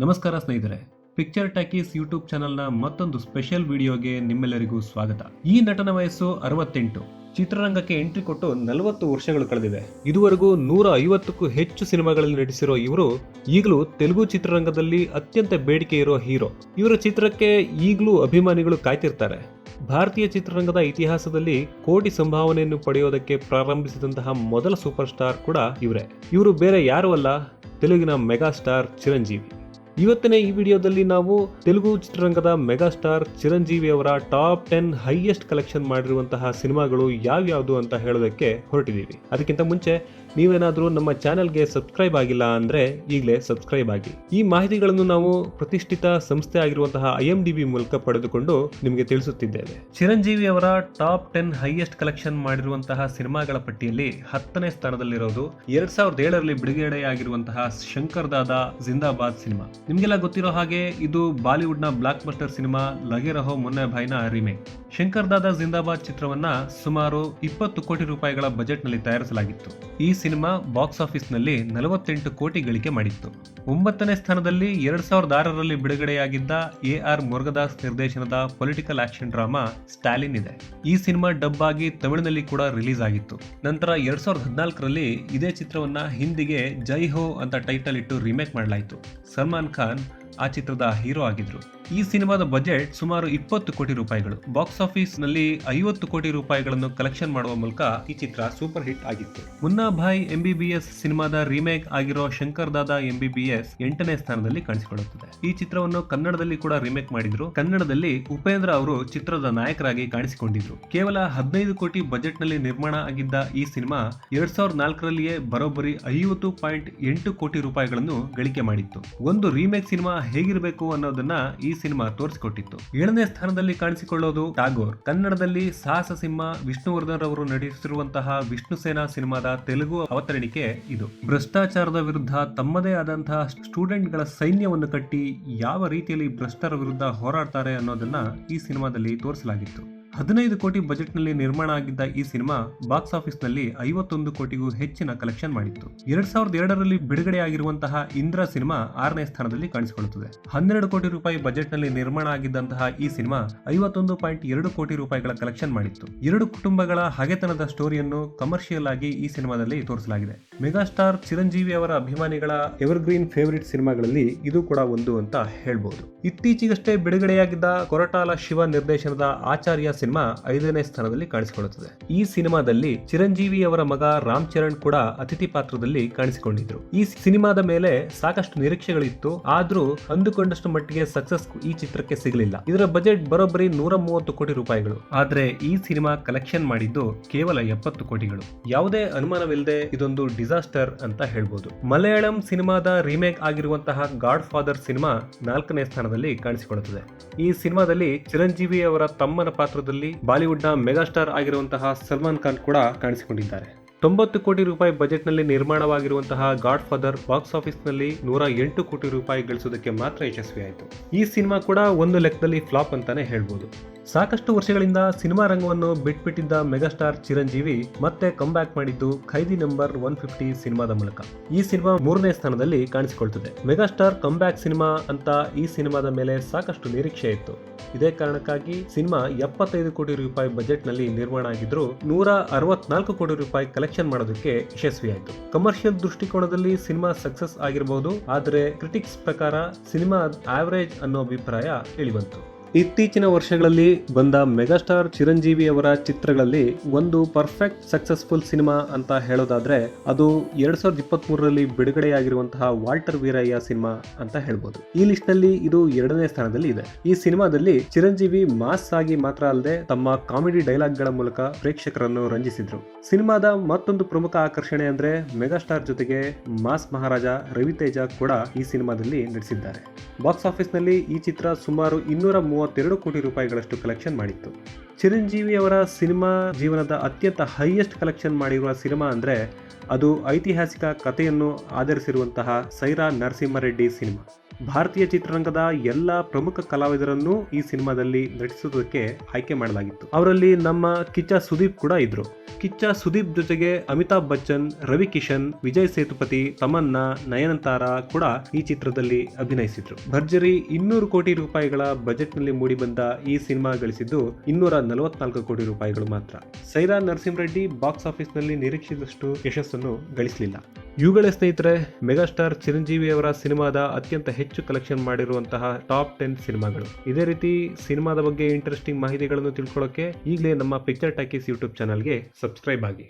ನಮಸ್ಕಾರ ಸ್ನೇಹಿತರೆ, picture talkies YouTube ಚಾನೆಲ್ನ ಮತ್ತೊಂದು ಸ್ಪೆಷಲ್ ವಿಡಿಯೋಗೆ ನಿಮ್ಮೆಲ್ಲರಿಗೂ ಸ್ವಾಗತ. ಈ ನಟನ ವಯಸ್ಸು 68. ಚಿತ್ರರಂಗಕ್ಕೆ ಎಂಟ್ರಿ ಕೊಟ್ಟು 40 ವರ್ಷಗಳು ಕಳೆದಿವೆ. ಇದುವರೆಗೂ 150ಕ್ಕೂ ಹೆಚ್ಚು ಸಿನಿಮಾಗಳಲ್ಲಿ ನಟಿಸಿರೋ ಇವರು ಈಗಲೂ ತೆಲುಗು ಚಿತ್ರರಂಗದಲ್ಲಿ ಅತ್ಯಂತ ಬೇಡಿಕೆ ಇರೋ ಹೀರೋ. ಇವರ ಚಿತ್ರಕ್ಕೆ ಈಗಲೂ ಅಭಿಮಾನಿಗಳು ಕಾಯ್ತಿರ್ತಾರೆ. ಭಾರತೀಯ ಚಿತ್ರರಂಗದ ಇತಿಹಾಸದಲ್ಲಿ ಕೋಟಿ ಸಂಭಾವನೆಯನ್ನು ಪಡೆಯೋದಕ್ಕೆ ಪ್ರಾರಂಭಿಸಿದಂತಹ ಮೊದಲ ಸೂಪರ್ ಸ್ಟಾರ್ ಕೂಡ ಇವರೇ. ಇವರು ಬೇರೆ ಯಾರೂ ಅಲ್ಲ, ತೆಲುಗಿನ ಮೆಗಾ ಸ್ಟಾರ್ ಚಿರಂಜೀವಿ. ಇವತ್ತಿನ ಈ ವಿಡಿಯೋದಲ್ಲಿ ನಾವು ತೆಲುಗು ಚಿತ್ರರಂಗದ ಮೆಗಾ ಸ್ಟಾರ್ ಚಿರಂಜೀವಿ ಅವರ ಟಾಪ್ 10 ಹೈಯೆಸ್ಟ್ ಕಲೆಕ್ಷನ್ ಮಾಡಿರುವಂತಹ ಸಿನಿಮಾಗಳು ಯಾವ್ಯಾವುದು ಅಂತ ಹೇಳೋದಕ್ಕೆ ಹೊರಟಿದ್ದೀವಿ. ಅದಕ್ಕಿಂತ ಮುಂಚೆ ನೀವೇನಾದರೂ ನಮ್ಮ ಚಾನೆಲ್ಗೆ ಸಬ್ಸ್ಕ್ರೈಬ್ ಆಗಿಲ್ಲ ಅಂದ್ರೆ ಈಗಲೇ ಸಬ್ಸ್ಕ್ರೈಬ್ ಆಗಿ. ಈ ಮಾಹಿತಿಗಳನ್ನು ನಾವು ಪ್ರತಿಷ್ಠಿತ ಸಂಸ್ಥೆ ಆಗಿರುವಂತಹ IMDb ಮೂಲಕ ಪಡೆದುಕೊಂಡು ನಿಮಗೆ ತಿಳಿಸುತ್ತಿದ್ದೇವೆ. ಚಿರಂಜೀವಿ ಅವರ ಟಾಪ್ 10 ಹೈಯೆಸ್ಟ್ ಕಲೆಕ್ಷನ್ ಮಾಡಿರುವಂತಹ ಸಿನಿಮಾಗಳ ಪಟ್ಟಿಯಲ್ಲಿ 10ನೇ ಸ್ಥಾನದಲ್ಲಿರೋದು 2007ರಲ್ಲಿ ಬಿಡುಗಡೆಯಾಗಿರುವಂತಹ ಶಂಕರ್ ದಾದಾ ಜಿಂದಾಬಾದ್ ಸಿನಿಮಾ. ನಿಮಗೆಲ್ಲ ಗೊತ್ತಿರೋ ಹಾಗೆ ಇದು ಬಾಲಿವುಡ್ ನ blockbuster cinema Lage Raho Munne ಭಾಯ್ನ ರೀಮೇಕ್. ಶಂಕರ್ ದಾದಾ ಜಿಂದಾಬಾದ್ ಚಿತ್ರವನ್ನ ಸುಮಾರು 20 ಕೋಟಿ ರೂಪಾಯಿಗಳ ಬಜೆಟ್ ನಲ್ಲಿ ತಯಾರಿಸಲಾಗಿತ್ತು. ಈ ಸಿನಿಮಾ ಬಾಕ್ಸ್ ಆಫೀಸ್ ನಲ್ಲಿ 48 ಕೋಟಿ ಗಳಿಕೆ ಮಾಡಿತ್ತು. 9ನೇ ಸ್ಥಾನದಲ್ಲಿ 2006ರಲ್ಲಿ ಬಿಡುಗಡೆಯಾಗಿದ್ದ AR ಮುರುಗದಾಸ್ ನಿರ್ದೇಶನದ ಪೊಲಿಟಿಕಲ್ ಆಕ್ಷನ್ ಡ್ರಾಮಾ ಸ್ಟಾಲಿನ್ ಇದೆ. ಈ ಸಿನಿಮಾ ಡಬ್ ಆಗಿ ತಮಿಳಿನಲ್ಲಿ ಕೂಡ ರಿಲೀಸ್ ಆಗಿತ್ತು. ನಂತರ 2014ರಲ್ಲಿ ಇದೇ ಚಿತ್ರವನ್ನ ಹಿಂದಿಗೆ ಜೈ ಹೋ ಅಂತ ಟೈಟಲ್ ಇಟ್ಟು ರೀಮೇಕ್ ಮಾಡಲಾಯಿತು. ಸಲ್ಮಾನ್ ಖಾನ್ ಆ ಚಿತ್ರದ ಹೀರೋ ಆಗಿದ್ರು. ಈ ಸಿನಿಮಾದ ಬಜೆಟ್ ಸುಮಾರು 20 ಕೋಟಿ ರೂಪಾಯಿಗಳು. ಬಾಕ್ಸ್ ಆಫೀಸ್ ನಲ್ಲಿ 50 ಕೋಟಿ ರೂಪಾಯಿಗಳನ್ನು ಕಲೆಕ್ಷನ್ ಮಾಡುವ ಮೂಲಕ ಈ ಚಿತ್ರ ಸೂಪರ್ ಹಿಟ್ ಆಗಿತ್ತು. ಮುನ್ನಾ ಭಾಯ್ MBBS ಸಿನಿಮಾದ ರೀಮೇಕ್ ಆಗಿರೋ ಶಂಕರ್ ದಾದಾ MBBS 8ನೇ ಸ್ಥಾನದಲ್ಲಿ ಕಾಣಿಸಿಕೊಳ್ಳುತ್ತದೆ. ಈ ಚಿತ್ರವನ್ನು ಕನ್ನಡದಲ್ಲಿ ಕೂಡ ರೀಮೇಕ್ ಮಾಡಿದ್ರು. ಕನ್ನಡದಲ್ಲಿ ಉಪೇಂದ್ರ ಅವರು ಚಿತ್ರದ ನಾಯಕರಾಗಿ ಕಾಣಿಸಿಕೊಂಡಿದ್ರು. ಕೇವಲ 15 ಕೋಟಿ ಬಜೆಟ್ ನಲ್ಲಿ ನಿರ್ಮಾಣ ಆಗಿದ್ದ ಈ ಸಿನಿಮಾ 2004ರಲ್ಲಿಯೇ ಬರೋಬ್ಬರಿ 50.8 ಕೋಟಿ ರೂಪಾಯಿಗಳನ್ನು ಗಳಿಕೆ ಮಾಡಿತ್ತು. ಒಂದು ರೀಮೇಕ್ ಸಿನಿಮಾ ಹೇಗಿರಬೇಕು ಅನ್ನೋದನ್ನ ಈ ಸಿನಿಮಾ ತೋರಿಸಿಕೊಟ್ಟಿತ್ತು. 7ನೇ ಸ್ಥಾನದಲ್ಲಿ ಕಾಣಿಸಿಕೊಳ್ಳೋದು ಟಾಗೋರ್. ಕನ್ನಡದಲ್ಲಿ ಸಾಹಸ ಸಿಂಹ ವಿಷ್ಣುವರ್ಧನ್ ಅವರು ನಟಿಸಿರುವಂತಹ ವಿಷ್ಣು ಸೇನಾ ಸಿನಿಮಾದ ತೆಲುಗು ಅವತರಣಿಕೆ ಇದು. ಭ್ರಷ್ಟಾಚಾರದ ವಿರುದ್ಧ ತಮ್ಮದೇ ಆದಂತಹ ಸ್ಟೂಡೆಂಟ್ಗಳ ಸೈನ್ಯವನ್ನು ಕಟ್ಟಿ ಯಾವ ರೀತಿಯಲ್ಲಿ ಭ್ರಷ್ಟರ ವಿರುದ್ಧ ಹೋರಾಡ್ತಾರೆ ಅನ್ನೋದನ್ನ ಈ ಸಿನಿಮಾದಲ್ಲಿ ತೋರಿಸಲಾಗಿತ್ತು. 15 ಕೋಟಿ ಬಜೆಟ್ ನಲ್ಲಿ ನಿರ್ಮಾಣ ಆಗಿದ್ದ ಈ ಸಿನಿಮಾ ಬಾಕ್ಸ್ ಆಫೀಸ್ ನಲ್ಲಿ 51 ಕೋಟಿಗೂ ಹೆಚ್ಚಿನ ಕಲೆಕ್ಷನ್ ಮಾಡಿತ್ತು. 2002ರಲ್ಲಿ ಬಿಡುಗಡೆಯಾಗಿರುವಂತಹ ಇಂದ್ರ ಸಿನಿಮಾ 6ನೇ ಸ್ಥಾನದಲ್ಲಿ ಕಾಣಿಸಿಕೊಳ್ಳುತ್ತದೆ. 12 ಕೋಟಿ ರೂಪಾಯಿ ಬಜೆಟ್ ನಲ್ಲಿ ನಿರ್ಮಾಣ ಆಗಿದ್ದಂತಹ ಈ ಸಿನಿಮಾ 51.2 ಕೋಟಿ ರೂಪಾಯಿಗಳ ಕಲೆಕ್ಷನ್ ಮಾಡಿತ್ತು. ಎರಡು ಕುಟುಂಬಗಳ ಹಗೆತನದ ಸ್ಟೋರಿಯನ್ನು ಕಮರ್ಷಿಯಲ್ ಆಗಿ ಈ ಸಿನಿಮಾದಲ್ಲಿ ತೋರಿಸಲಾಗಿದೆ. ಮೆಗಾಸ್ಟಾರ್ ಚಿರಂಜೀವಿ ಅವರ ಅಭಿಮಾನಿಗಳ ಎವರ್ಗ್ರೀನ್ ಫೇವರಿಟ್ ಸಿನಿಮಾಗಳಲ್ಲಿ ಇದು ಕೂಡ ಒಂದು ಅಂತ ಹೇಳ್ಬಹುದು. ಇತ್ತೀಚೆಗಷ್ಟೇ ಬಿಡುಗಡೆಯಾಗಿದ್ದ ಕೊರಟಾಲ ಶಿವ ನಿರ್ದೇಶನದ ಆಚಾರ್ಯ ಸಿನಿಮಾ 5ನೇ ಸ್ಥಾನದಲ್ಲಿ ಕಾಣಿಸಿಕೊಳ್ಳುತ್ತದೆ. ಈ ಸಿನಿಮಾದಲ್ಲಿ ಚಿರಂಜೀವಿ ಅವರ ಮಗ ರಾಮ್ ಚರಣ್ ಕೂಡ ಅತಿಥಿ ಪಾತ್ರದಲ್ಲಿ ಕಾಣಿಸಿಕೊಂಡಿದ್ರು. ಈ ಸಿನಿಮಾದ ಮೇಲೆ ಸಾಕಷ್ಟು ನಿರೀಕ್ಷೆಗಳಿತ್ತು, ಆದ್ರೂ ಅಂದುಕೊಂಡಷ್ಟು ಮಟ್ಟಿಗೆ ಸಕ್ಸಸ್ ಈ ಚಿತ್ರಕ್ಕೆ ಸಿಗಲಿಲ್ಲ. ಇದರ ಬಜೆಟ್ ಬರೋಬ್ಬರಿ 130 ಕೋಟಿ ರೂಪಾಯಿಗಳು. ಆದ್ರೆ ಈ ಸಿನಿಮಾ ಕಲೆಕ್ಷನ್ ಮಾಡಿದ್ದು ಕೇವಲ 70 ಕೋಟಿಗಳು. ಯಾವುದೇ ಅನುಮಾನವಿಲ್ಲದೆ ಇದೊಂದು ಡಿಸಾಸ್ಟರ್ ಅಂತ ಹೇಳ್ಬೋದು. ಮಲಯಾಳಂ ಸಿನಿಮಾದ ರೀಮೇಕ್ ಆಗಿರುವಂತಹ ಗಾಡ್ ಫಾದರ್ ಸಿನಿಮಾ 4ನೇ ಸ್ಥಾನದಲ್ಲಿ ಕಾಣಿಸಿಕೊಳ್ಳುತ್ತದೆ. ಈ ಸಿನಿಮಾದಲ್ಲಿ ಚಿರಂಜೀವಿ ಅವರ ತಮ್ಮನ ಪಾತ್ರದಲ್ಲಿ ಬಾಲಿವುಡ್ ನ ಮೆಗಾಸ್ಟಾರ್ ಆಗಿರುವಂತಹ ಸಲ್ಮಾನ್ ಖಾನ್ ಕೂಡ ಕಾಣಿಸಿಕೊಂಡಿದ್ದಾರೆ. 90 ಕೋಟಿ ರೂಪಾಯಿ ಬಜೆಟ್ ನಲ್ಲಿ ನಿರ್ಮಾಣವಾಗಿರುವಂತಹ ಗಾಡ್ ಫಾದರ್ ಬಾಕ್ಸ್ ಆಫೀಸ್ ನಲ್ಲಿ 108 ಕೋಟಿ ರೂಪಾಯಿ ಗಳಿಸುವುದಕ್ಕೆ ಮಾತ್ರ ಯಶಸ್ವಿಯಾಯಿತು. ಈ ಸಿನಿಮಾ ಕೂಡ ಒಂದು ಲೆಕ್ಕದಲ್ಲಿ ಫ್ಲಾಪ್ ಅಂತಾನೆ ಹೇಳ್ಬೋದು. ಸಾಕಷ್ಟು ವರ್ಷಗಳಿಂದ ಸಿನಿಮಾ ರಂಗವನ್ನು ಬಿಟ್ಬಿಟ್ಟಿದ್ದ ಮೆಗಾಸ್ಟಾರ್ ಚಿರಂಜೀವಿ ಮತ್ತೆ ಕಂಬ್ಯಾಕ್ ಮಾಡಿದ್ದು ಖೈದಿ ನಂಬರ್ 150 ಸಿನಿಮಾದ ಮೂಲಕ. ಈ ಸಿನಿಮಾ 3ನೇ ಸ್ಥಾನದಲ್ಲಿ ಕಾಣಿಸಿಕೊಳ್ತದೆ. ಮೆಗಾಸ್ಟಾರ್ ಕಂಬ್ಯಾಕ್ ಸಿನಿಮಾ ಅಂತ ಈ ಸಿನಿಮಾದ ಮೇಲೆ ಸಾಕಷ್ಟು ನಿರೀಕ್ಷೆ ಇತ್ತು. ಇದೇ ಕಾರಣಕ್ಕಾಗಿ ಸಿನಿಮಾ 75 ಕೋಟಿ ರೂಪಾಯಿ ಬಜೆಟ್ ನಲ್ಲಿ ನಿರ್ಮಾಣ ಆಗಿದ್ರು 164 ಕೋಟಿ ರೂಪಾಯಿ ಕಲೆಕ್ಷನ್ ಮಾಡೋದಕ್ಕೆ ಯಶಸ್ವಿಯಾಯಿತು. ಕಮರ್ಷಿಯಲ್ ದೃಷ್ಟಿಕೋನದಲ್ಲಿ ಸಿನಿಮಾ ಸಕ್ಸಸ್ ಆಗಿರಬಹುದು, ಆದರೆ ಕ್ರಿಟಿಕ್ಸ್ ಪ್ರಕಾರ ಸಿನಿಮಾ ಆವರೇಜ್ ಅನ್ನೋ ಅಭಿಪ್ರಾಯ ಹೇಳಿಬಂತು. ಇತ್ತೀಚಿನ ವರ್ಷಗಳಲ್ಲಿ ಬಂದ ಮೆಗಾಸ್ಟಾರ್ ಚಿರಂಜೀವಿ ಅವರ ಚಿತ್ರಗಳಲ್ಲಿ ಒಂದು ಪರ್ಫೆಕ್ಟ್ ಸಕ್ಸಸ್ಫುಲ್ ಸಿನಿಮಾ ಅಂತ ಹೇಳೋದಾದ್ರೆ ಅದು 2023ರಲ್ಲಿ ಬಿಡುಗಡೆಯಾಗಿರುವಂತಹ ವಾಲ್ಟರ್ ವೀರಯ್ಯ ಸಿನಿಮಾ ಅಂತ ಹೇಳ್ಬೋದು. ಈ ಲಿಸ್ಟ್ ನಲ್ಲಿ ಇದು 2ನೇ ಸ್ಥಾನದಲ್ಲಿ ಇದೆ. ಈ ಸಿನಿಮಾದಲ್ಲಿ ಚಿರಂಜೀವಿ ಮಾಸ್ ಆಗಿ ಮಾತ್ರ ಅಲ್ಲದೆ ತಮ್ಮ ಕಾಮಿಡಿ ಡೈಲಾಗ್ ಗಳ ಮೂಲಕ ಪ್ರೇಕ್ಷಕರನ್ನು ರಂಜಿಸಿದ್ರು. ಸಿನಿಮಾದ ಮತ್ತೊಂದು ಪ್ರಮುಖ ಆಕರ್ಷಣೆ ಅಂದ್ರೆ ಮೆಗಾಸ್ಟಾರ್ ಜೊತೆಗೆ ಮಾಸ್ ಮಹಾರಾಜ ರವಿತೇಜ ಕೂಡ ಈ ಸಿನಿಮಾದಲ್ಲಿ ನಟಿಸಿದ್ದಾರೆ. ಬಾಕ್ಸ್ ಆಫೀಸ್ ನಲ್ಲಿ ಈ ಚಿತ್ರ ಸುಮಾರು 232 ಕೋಟಿ ರೂಪಾಯಿಗಳಷ್ಟು ಕಲೆಕ್ಷನ್ ಮಾಡಿತ್ತು. ಚಿರಂಜೀವಿ ಅವರ ಸಿನಿಮಾ ಜೀವನದ ಅತ್ಯಂತ ಹೈಯೆಸ್ಟ್ ಕಲೆಕ್ಷನ್ ಮಾಡಿರುವ ಸಿನಿಮಾ ಅಂದ್ರೆ ಅದು ಐತಿಹಾಸಿಕ ಕಥೆಯನ್ನು ಆಧರಿಸಿರುವಂತಹ ಸೈರಾ ನರಸಿಂಹರೆಡ್ಡಿ ಸಿನಿಮಾ. ಭಾರತೀಯ ಚಿತ್ರರಂಗದ ಎಲ್ಲ ಪ್ರಮುಖ ಕಲಾವಿದರನ್ನು ಈ ಸಿನಿಮಾದಲ್ಲಿ ನಟಿಸುವುದಕ್ಕೆ ಆಯ್ಕೆ ಮಾಡಲಾಗಿತ್ತು. ಅವರಲ್ಲಿ ನಮ್ಮ ಕಿಚ್ಚ ಸುದೀಪ್ ಕೂಡ ಇದ್ರು. ಕಿಚ್ಚ ಸುದೀಪ್ ಜೊತೆಗೆ ಅಮಿತಾಬ್ ಬಚ್ಚನ್, ರವಿ ಕಿಶನ್, ವಿಜಯ್ ಸೇತುಪತಿ, ತಮನ್ನಾ, ನಯನತಾರ ಕೂಡ ಈ ಚಿತ್ರದಲ್ಲಿ ಅಭಿನಯಿಸಿದ್ರು. ಭರ್ಜರಿ 200 ಕೋಟಿ ರೂಪಾಯಿಗಳ ಬಜೆಟ್ ನಲ್ಲಿ ಮೂಡಿಬಂದ ಈ ಸಿನಿಮಾ ಗಳಿಸಿದ್ದು 244 ಕೋಟಿ ರೂಪಾಯಿಗಳು ಮಾತ್ರ. ಸೈರಾ ನರಸಿಂಹರೆಡ್ಡಿ ಬಾಕ್ಸ್ ಆಫೀಸ್ ನಲ್ಲಿ ನಿರೀಕ್ಷಿಸಿದಷ್ಟು ಯಶಸ್ಸನ್ನು ಗಳಿಸಲಿಲ್ಲ. ಇವುಗಳೇ ಸ್ನೇಹಿತರೆ ಮೆಗಾಸ್ಟಾರ್ ಚಿರಂಜೀವಿ ಅವರ ಸಿನಿಮಾದ ಅತ್ಯಂತ ಹೆಚ್ಚು ಕಲೆಕ್ಷನ್ ಮಾಡಿರುವಂತಹ ಟಾಪ್ 10 ಸಿನಿಮಾಗಳು. ಇದೇ ರೀತಿ ಸಿನಿಮಾದ ಬಗ್ಗೆ ಇಂಟ್ರೆಸ್ಟಿಂಗ್ ಮಾಹಿತಿಗಳನ್ನು ತಿಳ್ಕೊಳ್ಳೋಕೆ ಈಗಲೇ ನಮ್ಮ ಪಿಕ್ಚರ್ ಟಾಕೀಸ್ ಯೂಟ್ಯೂಬ್ ಚಾನಲ್ಗೆ ಸಬ್ಸ್ಕ್ರೈಬ್ ಆಗಿ.